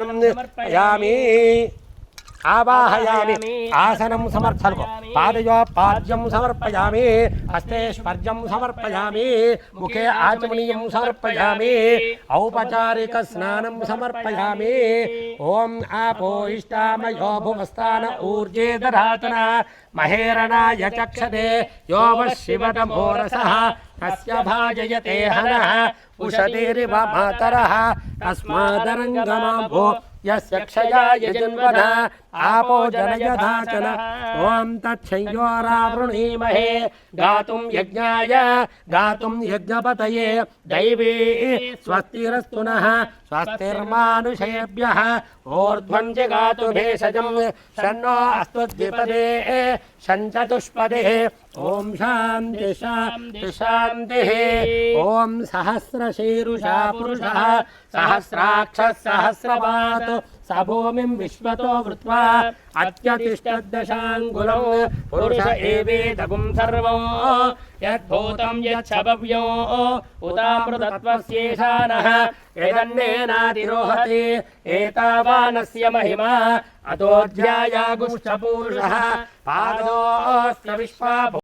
समर्पयामि आवाहयामि आसनं समर्थनको पादयोपाद्यं समर्पयामि हस्ते स्पर्शं समर्पयामि मुखे आचमनीयं समर्पयामि औपचारिक स्नानं समर्पयामि ओम आपो इष्टामयो भुवस्थान ऊर्जे दधातना महेरणाय चक्षते यो वशिवतमोरसः तस्य भाजयते हनः उषतिरिव मातरः तस्मादरङ्गमाभो यस्य क्षयाय जन्मना आपो जनयधाचन ओम तच्छयोरावृणीमहे गातुं यज्ञाय गातुं यज्ञपतये दैवी स्वस्तिरस्तु नः स्वस्तिर्मानुषेभ्यः ऊर्ध्वं जगातु भेषजं शन्नो अस्तु द्विपदे शञ्चतुष्पदे ओम शान्ति शान्ति शान्तिः ओम सहस्रशीरुषा पुरुषः सहस्राक्षः सहस्रपात् स भूमिं विश्वतो वृत्वा अत्यतिष्ठद्दशाङ्गुलं पुरुष एवेदगुं सर्वं यद्भूतं यच्छभव्यो उतामृतत्वस्येषानः यदन्नेनातिरोहति एतावानस्य महिमा अतोऽध्यायागुश्च पूरुषः पादोऽस्य विश्वा